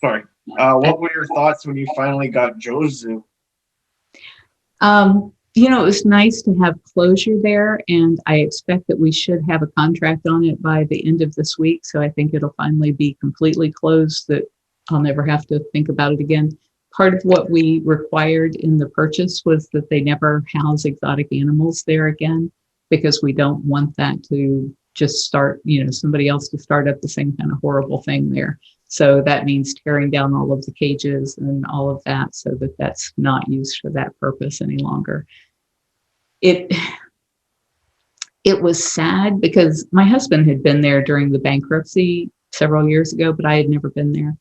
Sorry. What were your thoughts when you finally got Joe's zoo? It was nice to have closure there, and I expect that we should have a contract on it by the end of this week. So I think it'll finally be completely closed, that I'll never have to think about it again. Part of what we required in the purchase was that they never house exotic animals there again, because we don't want that to just start, somebody else to start up the same kind of horrible thing there. So that means tearing down all of the cages and all of that, so that that's not used for that purpose any longer. It was sad because my husband had been there during the bankruptcy several years ago, but I had never been there.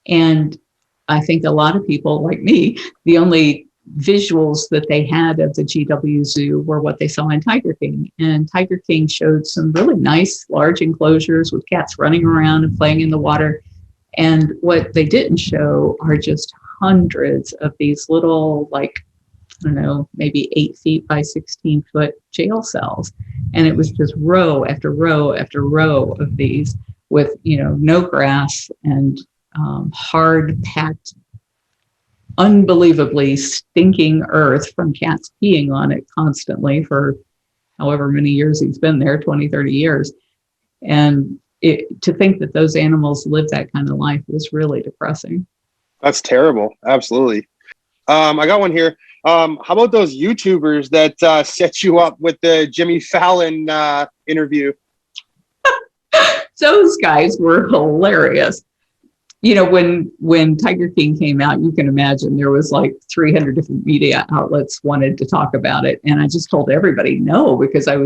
And I think a lot of people like me, the only visuals that they had of the GW Zoo were what they saw in Tiger King. And Tiger King showed some really nice large enclosures with cats running around and playing in the water. And what they didn't show are just hundreds of these little, maybe 8 feet by 16 foot jail cells. And it was just row after row after row of these with, no grass and hard packed, unbelievably stinking earth from cats peeing on it constantly for however many years he's been there, 20, 30 years. And to think that those animals live that kind of life was really depressing. That's terrible. Absolutely. I got one here. How about those YouTubers that set you up with the Jimmy Fallon interview? Those guys were hilarious. When Tiger King came out, you can imagine there was like 300 different media outlets wanted to talk about it. And I just told everybody no, because I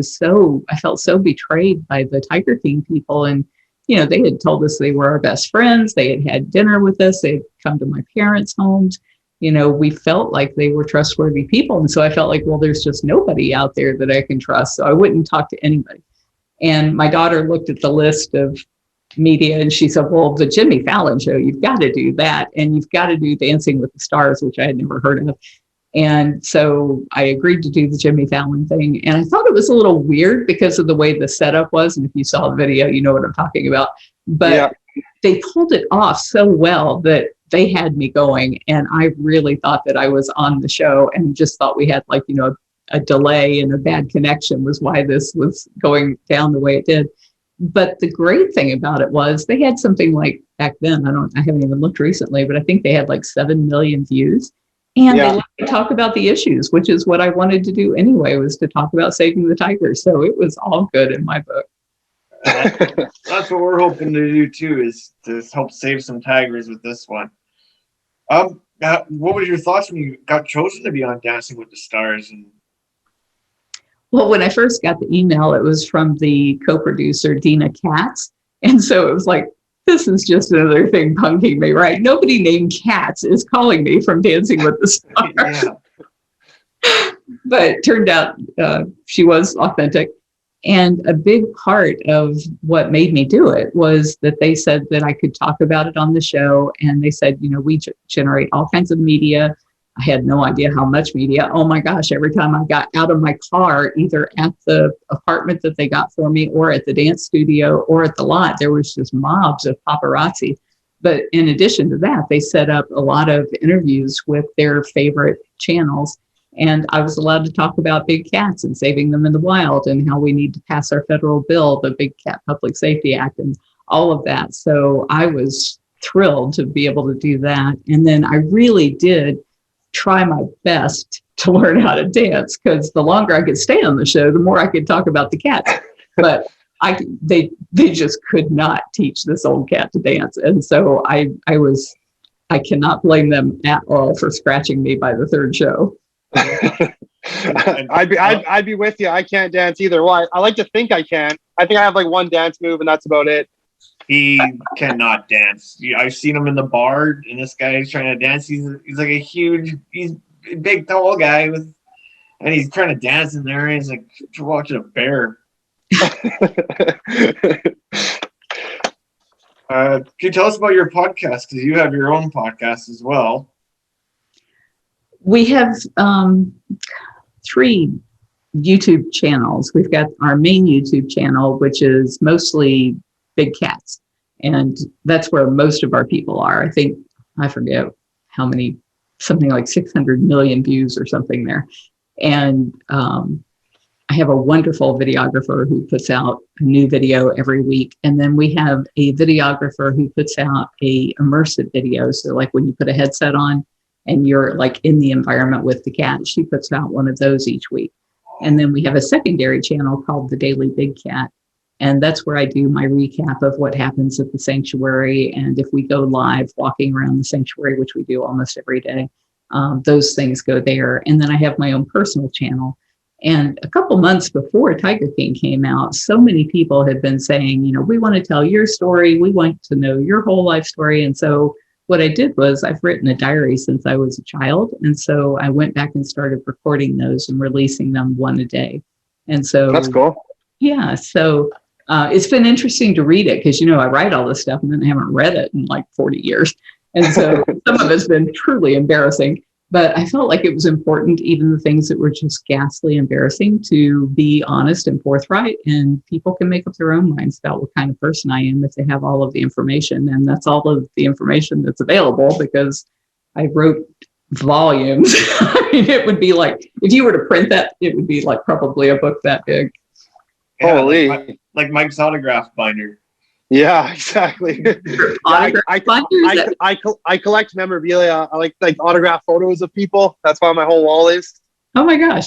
felt so betrayed by the Tiger King people. And, they had told us they were our best friends. They had had dinner with us. They had come to my parents' homes. We felt like they were trustworthy people. And so I felt like, well, there's just nobody out there that I can trust. So I wouldn't talk to anybody. And my daughter looked at the list of media and she said, well, the Jimmy Fallon show, you've got to do that. And you've got to do Dancing with the Stars, which I had never heard of. And so I agreed to do the Jimmy Fallon thing. And I thought it was a little weird because of the way the setup was. And if you saw the video, you know what I'm talking about. But they pulled it off so well that they had me going. And I really thought that I was on the show, and just thought we had a delay and a bad connection was why this was going down the way it did. But the great thing about it was they had something like, back then, I haven't even looked recently, but I think they had like 7 million views. And they like to talk about the issues, which is what I wanted to do anyway, was to talk about saving the tigers. So it was all good in my book. That's what we're hoping to do too, is to help save some tigers with this one. What were your thoughts when you got chosen to be on Dancing with the Stars? Well, when I first got the email, it was from the co-producer, Dina Katz. And so it was like, this is just another thing punking me, right? Nobody named Katz is calling me from Dancing with the Stars. But it turned out she was authentic. And a big part of what made me do it was that they said that I could talk about it on the show. And they said, we generate all kinds of media. I had no idea how much media. Oh my gosh, every time I got out of my car, either at the apartment that they got for me or at the dance studio or at the lot, there was just mobs of paparazzi. But in addition to that, they set up a lot of interviews with their favorite channels. And I was allowed to talk about big cats and saving them in the wild, and how we need to pass our federal bill, the Big Cat Public Safety Act, and all of that. So I was thrilled to be able to do that. And then I really did try my best to learn how to dance, because the longer I could stay on the show, the more I could talk about the cats. But they just could not teach this old cat to dance. And so I cannot blame them at all for scratching me by the third show. I'd be with you. I can't dance either. Well, I like to think I can. I think I have like one dance move, and that's about it. He cannot dance. I've seen him in the bar, and this guy is trying to dance. He's like he's a big, tall guy and he's trying to dance in there, and he's like watching a bear. Can you tell us about your podcast? Because you have your own podcast as well. We have 3 YouTube channels. We've got our main YouTube channel, which is mostly big cats. And that's where most of our people are. I think, I forget how many, something like 600 million views or something there. And I have a wonderful videographer who puts out a new video every week. And then we have a videographer who puts out a immersive video. So like when you put a headset on and you're like in the environment with the cat, she puts out one of those each week. And then we have a secondary channel called The Daily Big Cat. And that's where I do my recap of what happens at the sanctuary. And if we go live walking around the sanctuary, which we do almost every day, those things go there. And then I have my own personal channel. And a couple months before Tiger King came out, so many people had been saying, you know, we want to tell your story. We want to know your whole life story. And so what I did was I've written a diary since I was a child. And so I went back and started recording those and releasing them one a day. And so That's cool. Yeah. So it's been interesting to read it because, you know, I write all this stuff and then I haven't read it in like 40 years. And so some of it's been truly embarrassing. But I felt like it was important, even the things that were just ghastly embarrassing, to be honest and forthright. And people can make up their own minds about what kind of person I am if they have all of the information. And that's all of the information that's available because I wrote volumes. I mean, it would be like, if you were to print that, it would be like probably a book that big. Yeah, Holy. like Mike's autograph binder. Yeah, exactly. I collect memorabilia. I like autograph photos of people. That's why my whole wall is. Oh my gosh.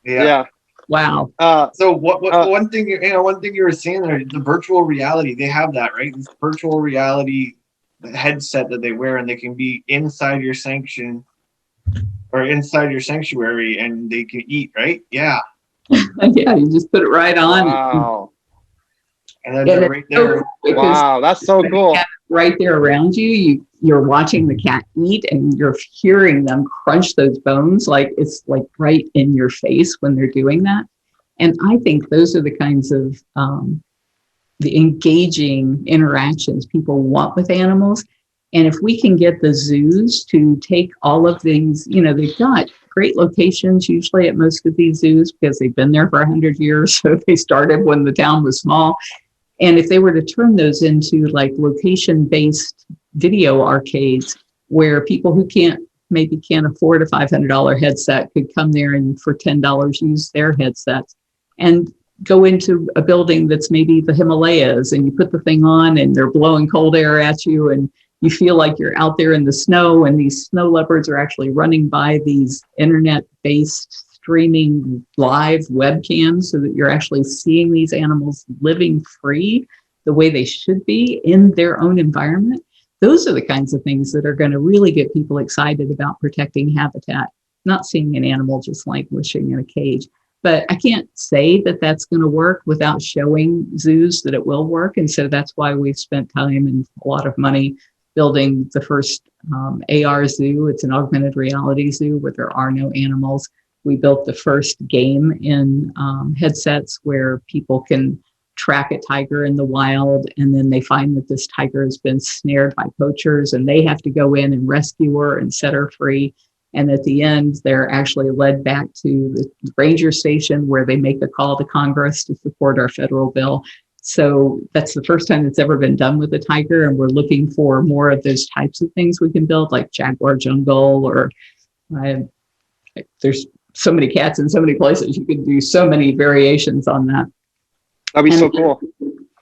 Yeah. Wow. So one thing you were saying there, the virtual reality, they have that, right? This virtual reality headset that they wear, and they can be inside your sanctuary and they can eat, right? Yeah. Yeah, you just put it right on. Wow. And then they're right there. Wow, that's so cool. Right there around you, you're watching the cat eat and you're hearing them crunch those bones. Like it's like right in your face when they're doing that. And I think those are the kinds of the engaging interactions people want with animals. And if we can get the zoos to take all of these, you know, they've got great locations usually at most of these zoos because they've been there for 100 years. So they started when the town was small. And if they were to turn those into like location-based video arcades where people who maybe can't afford a $500 headset could come there and for $10 use their headsets and go into a building that's maybe the Himalayas and you put the thing on and they're blowing cold air at you and you feel like you're out there in the snow and these snow leopards are actually running by these internet-based streaming live webcams so that you're actually seeing these animals living free the way they should be in their own environment. Those are the kinds of things that are going to really get people excited about protecting habitat, not seeing an animal just languishing in a cage. But I can't say that that's going to work without showing zoos that it will work. And so that's why we've spent time and a lot of money building the first AR zoo. It's an augmented reality zoo where there are no animals. We built the first game in headsets where people can track a tiger in the wild, and then they find that this tiger has been snared by poachers, and they have to go in and rescue her and set her free. And at the end, they're actually led back to the ranger station where they make a call to Congress to support our federal bill. So that's the first time it's ever been done with a tiger, and we're looking for more of those types of things we can build, like Jaguar Jungle, or there's so many cats in so many places. You can do so many variations on that. That'd be so cool.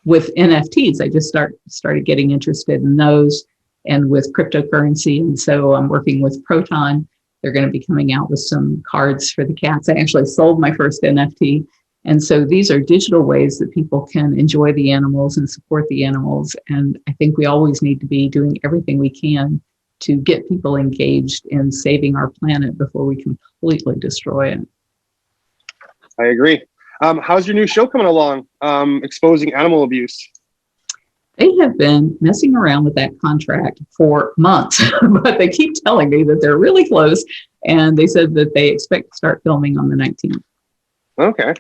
With NFTs, I just started getting interested in those and with cryptocurrency. And so I'm working with Proton. They're going to be coming out with some cards for the cats. I actually sold my first NFT. And so these are digital ways that people can enjoy the animals and support the animals. And I think we always need to be doing everything we can to get people engaged in saving our planet before we completely destroy it. I agree. How's your new show coming along, exposing animal abuse? They have been messing around with that contract for months, but they keep telling me that they're really close. And they said that they expect to start filming on the 19th. Okay.